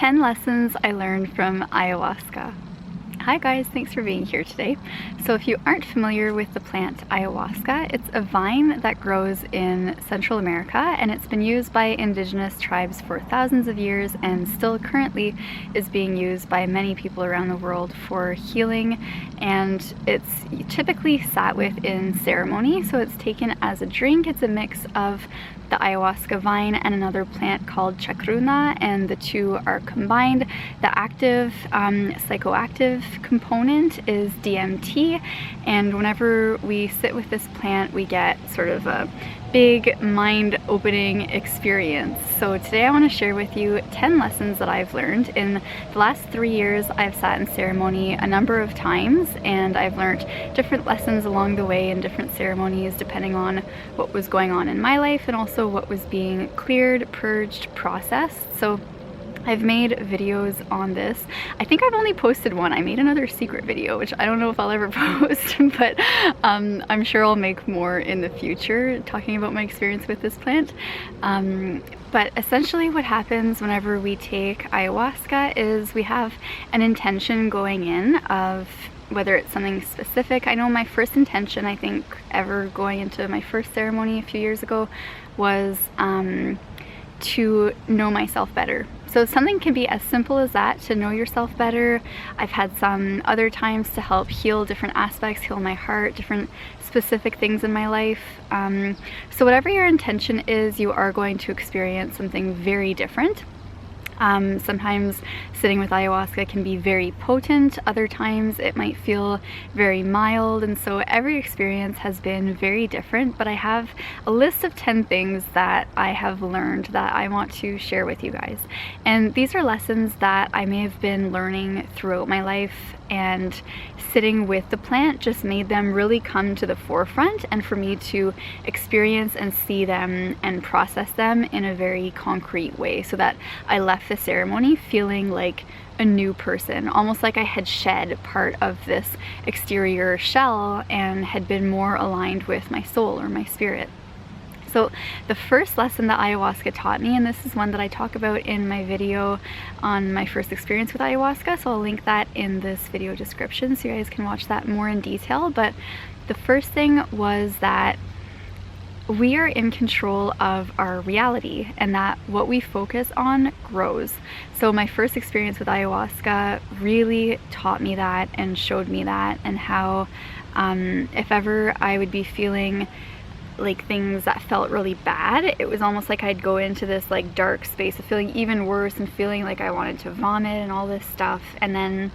10 lessons I learned from ayahuasca. Hi guys, thanks for being here today. So if you aren't familiar with the plant ayahuasca, it's a vine that grows in Central America, and it's been used by indigenous tribes for thousands of years and still currently is being used by many people around the world for healing. And it's typically sat with in ceremony, so it's taken as a drink. It's a mix of the ayahuasca vine and another plant called chacruna, and the two are combined. The active psychoactive component is DMT, and whenever we sit with this plant we get sort of a big mind-opening experience. So today I want to share with you 10 lessons that I've learned. In the last 3 years I've sat in ceremony a number of times, and I've learned different lessons along the way in different ceremonies depending on what was going on in my life and also what was being cleared, purged, processed. So I've made videos on this. I think I've only posted one. I made another secret video, which I don't know if I'll ever post, but I'm sure I'll make more in the future talking about my experience with this plant. But essentially what happens whenever we take ayahuasca is we have an intention going in of whether it's something specific. I know my first intention, I think, ever going into my first ceremony a few years ago was to know myself better. So something can be as simple as that, to know yourself better. I've had some other times to help heal different aspects, heal my heart, different specific things in my life. So whatever your intention is, you are going to experience something very different. Sometimes sitting with ayahuasca can be very potent, other times it might feel very mild, and so every experience has been very different. But I have a list of 10 things that I have learned that I want to share with you guys. And these are lessons that I may have been learning throughout my life, and sitting with the plant just made them really come to the forefront, and for me to experience and see them and process them in a very concrete way, so that I left the ceremony feeling like a new person, almost like I had shed part of this exterior shell and had been more aligned with my soul or my spirit. So the first lesson that ayahuasca taught me, and this is one that I talk about in my video on my first experience with ayahuasca, so I'll link that in this video description so you guys can watch that more in detail. But the first thing was that we are in control of our reality, and that what we focus on grows. So my first experience with ayahuasca really taught me that and showed me that, and how if ever I would be feeling like things that felt really bad, it was almost like I'd go into this like dark space of feeling even worse and feeling like I wanted to vomit and all this stuff. And then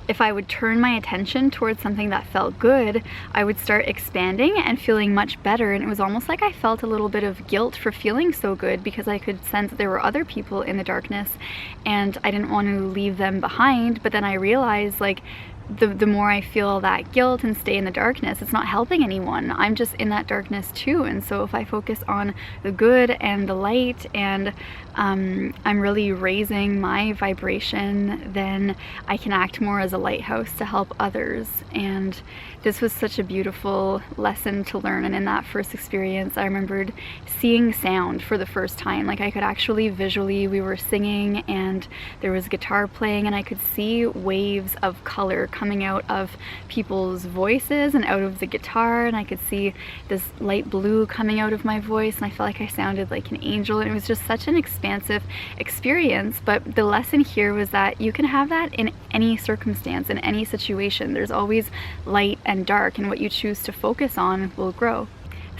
if I would turn my attention towards something that felt good, I would start expanding and feeling much better. And it was almost like I felt a little bit of guilt for feeling so good, because I could sense that there were other people in the darkness and I didn't want to leave them behind. But then I realized, like, the more I feel that guilt and stay in the darkness, it's not helping anyone. I'm just in that darkness too. And so if I focus on the good and the light, and I'm really raising my vibration, then I can act more as a lighthouse to help others. And this was such a beautiful lesson to learn. And in that first experience, I remembered seeing sound for the first time. Like, I could actually visually, we were singing and there was guitar playing, and I could see waves of color coming out of people's voices and out of the guitar, and I could see this light blue coming out of my voice, and I felt like I sounded like an angel. And it was just such an expansive experience. But the lesson here was that you can have that in any circumstance, in any situation. There's always light and dark, and what you choose to focus on will grow.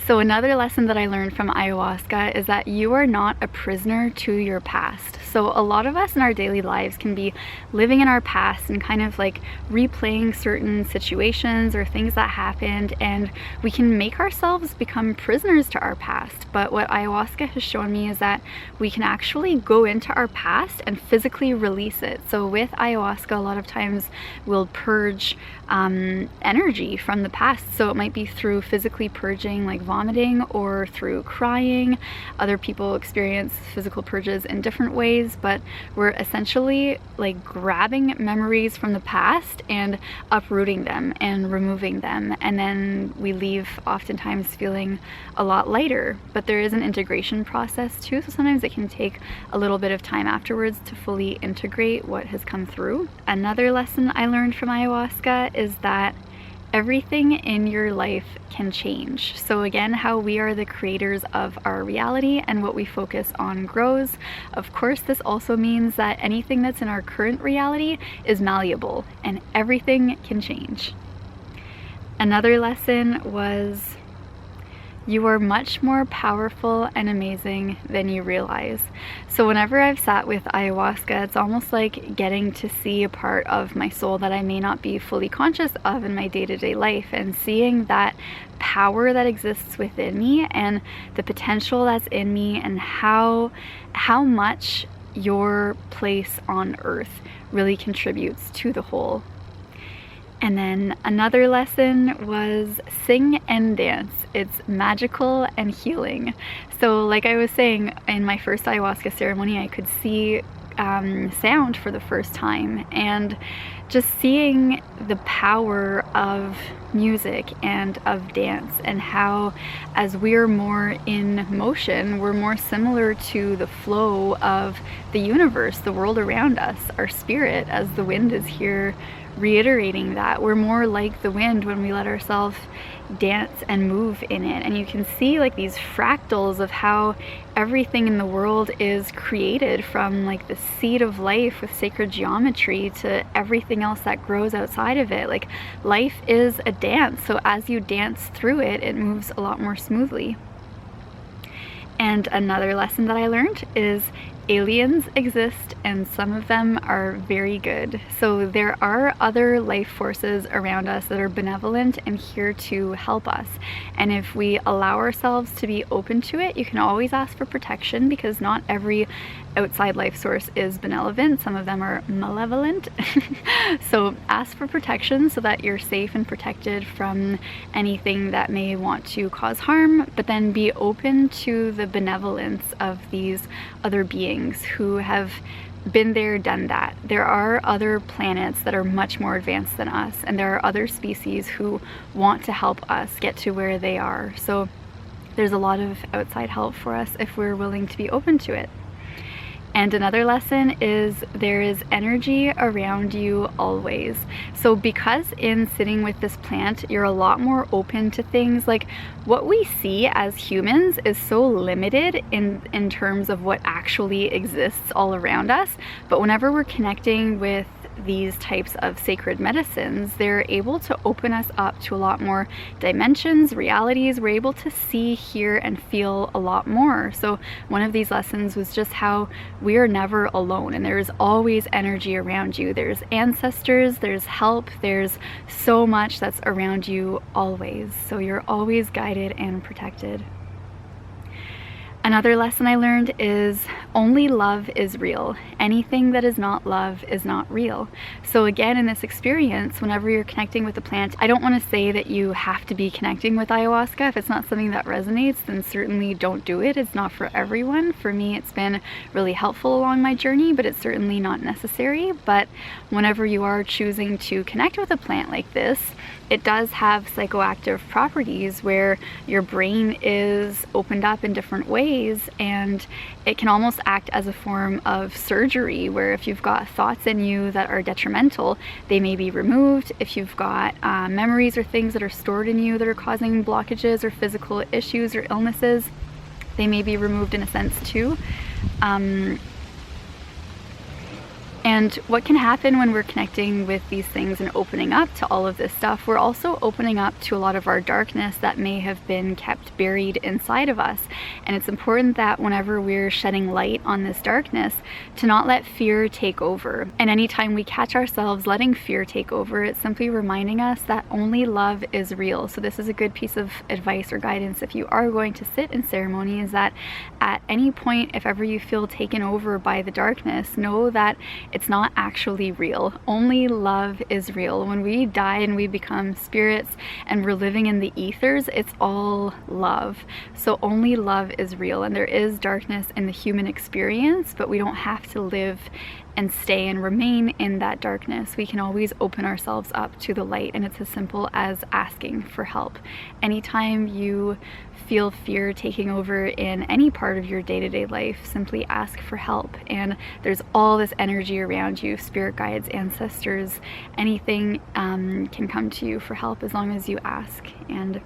So another lesson that I learned from ayahuasca is that you are not a prisoner to your past. So a lot of us in our daily lives can be living in our past and kind of like replaying certain situations or things that happened, and we can make ourselves become prisoners to our past. But what ayahuasca has shown me is that we can actually go into our past and physically release it. So with ayahuasca, a lot of times we'll purge energy from the past. So it might be through physically purging, like vomiting or through crying. Other people experience physical purges in different ways, but we're essentially like grabbing memories from the past and uprooting them and removing them, and then we leave oftentimes feeling a lot lighter. But there is an integration process too, so sometimes it can take a little bit of time afterwards to fully integrate what has come through. Another lesson I learned from ayahuasca is that everything in your life can change. So again, how we are the creators of our reality and what we focus on grows. Of course, this also means that anything that's in our current reality is malleable and everything can change. Another lesson was you are much more powerful and amazing than you realize. So whenever I've sat with ayahuasca, it's almost like getting to see a part of my soul that I may not be fully conscious of in my day-to-day life, and seeing that power that exists within me and the potential that's in me, and how much your place on earth really contributes to the whole. And then another lesson was sing and dance. It's magical and healing. So like I was saying, in my first ayahuasca ceremony, I could see sound for the first time, and just seeing the power of music and of dance, and how as we're more in motion, we're more similar to the flow of the universe, the world around us, our spirit, as the wind is here reiterating that. We're more like the wind when we let ourselves dance and move in it. And you can see like these fractals of how everything in the world is created, from like the seed of life with sacred geometry to everything else that grows outside of it. Like life is a dance, so as you dance through it, it moves a lot more smoothly. And another lesson that I learned is aliens exist, and some of them are very good. So there are other life forces around us that are benevolent and here to help us. And if we allow ourselves to be open to it, you can always ask for protection, because not every outside life source is benevolent. Some of them are malevolent. So ask for protection so that you're safe and protected from anything that may want to cause harm, but then be open to the benevolence of these other beings who have been there, done that. There are other planets that are much more advanced than us, and there are other species who want to help us get to where they are. So there's a lot of outside help for us if we're willing to be open to it. And another lesson is there is energy around you always. So because in sitting with this plant, you're a lot more open to things. Like what we see as humans is so limited in terms of what actually exists all around us. But whenever we're connecting with these types of sacred medicines, they're able to open us up to a lot more dimensions, realities. We're able to see, hear, and feel a lot more. So one of these lessons was just how we are never alone, and there's always energy around you. There's ancestors, there's help, there's so much that's around you always. So you're always guided and protected. Another lesson I learned is only love is real. Anything that is not love is not real. So again, in this experience, whenever you're connecting with the plant, I don't want to say that you have to be connecting with ayahuasca. If it's not something that resonates, then certainly don't do it. It's not for everyone. For me, it's been really helpful along my journey, but it's certainly not necessary. But whenever you are choosing to connect with a plant like this, it does have psychoactive properties where your brain is opened up in different ways, and it can almost act as a form of surgery, where if you've got thoughts in you that are detrimental, they may be removed. If you've got memories or things that are stored in you that are causing blockages or physical issues or illnesses, they may be removed in a sense too. And what can happen when we're connecting with these things and opening up to all of this stuff, we're also opening up to a lot of our darkness that may have been kept buried inside of us. And it's important that whenever we're shedding light on this darkness, to not let fear take over. And anytime we catch ourselves letting fear take over, it's simply reminding us that only love is real. So this is a good piece of advice or guidance if you are going to sit in ceremony, is that at any point, if ever you feel taken over by the darkness, know that it's not actually real. Only love is real. When we die and we become spirits and we're living in the ethers, it's all love. So only love is real, and there is darkness in the human experience, but we don't have to live and stay and remain in that darkness. We can always open ourselves up to the light, and it's as simple as asking for help. Anytime you feel fear taking over in any part of your day-to-day life, simply ask for help, and there's all this energy around you, spirit guides, ancestors, anything can come to you for help as long as you ask. And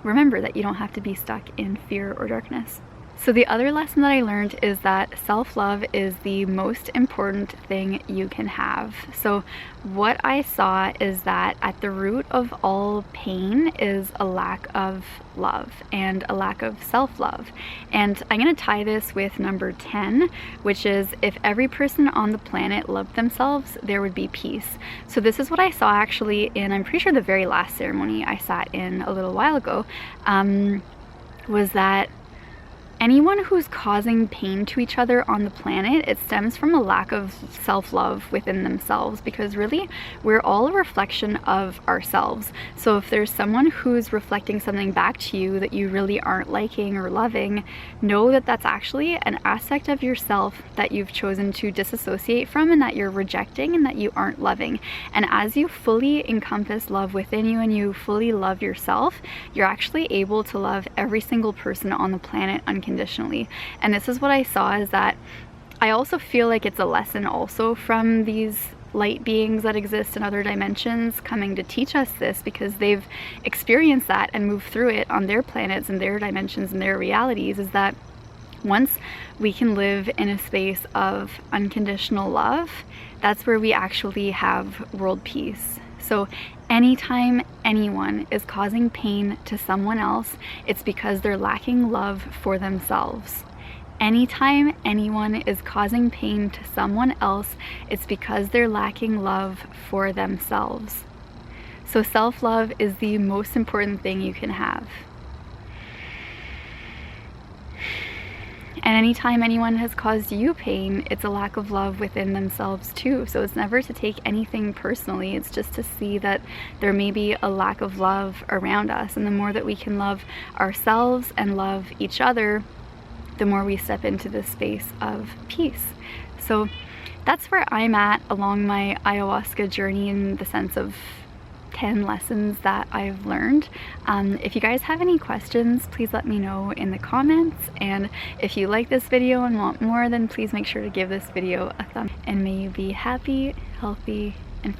remember that you don't have to be stuck in fear or darkness. So the other lesson that I learned is that self-love is the most important thing you can have. So what I saw is that at the root of all pain is a lack of love and a lack of self-love. And I'm going to tie this with number 10, which is if every person on the planet loved themselves, there would be peace. So this is what I saw actually in, I'm pretty sure the very last ceremony I sat in a little while ago, was that anyone who's causing pain to each other on the planet, it stems from a lack of self-love within themselves, because really we're all a reflection of ourselves. So if there's someone who's reflecting something back to you that you really aren't liking or loving, know that that's actually an aspect of yourself that you've chosen to disassociate from and that you're rejecting and that you aren't loving. And as you fully encompass love within you and you fully love yourself, you're actually able to love every single person on the planet unconditionally. And this is what I saw, is that I also feel like it's a lesson also from these light beings that exist in other dimensions coming to teach us this, because they've experienced that and moved through it on their planets and their dimensions and their realities, is that once we can live in a space of unconditional love, that's where we actually have world peace. So anytime anyone is causing pain to someone else, it's because they're lacking love for themselves. Anytime anyone is causing pain to someone else, it's because they're lacking love for themselves. So self-love is the most important thing you can have. And anytime anyone has caused you pain, it's a lack of love within themselves too. So it's never to take anything personally. It's just to see that there may be a lack of love around us. And the more that we can love ourselves and love each other, the more we step into this space of peace. So that's where I'm at along my ayahuasca journey, in the sense of 10 lessons that I've learned. If you guys have any questions, please let me know in the comments, and if you like this video and want more, then please make sure to give this video a thumbs up. And may you be happy, healthy,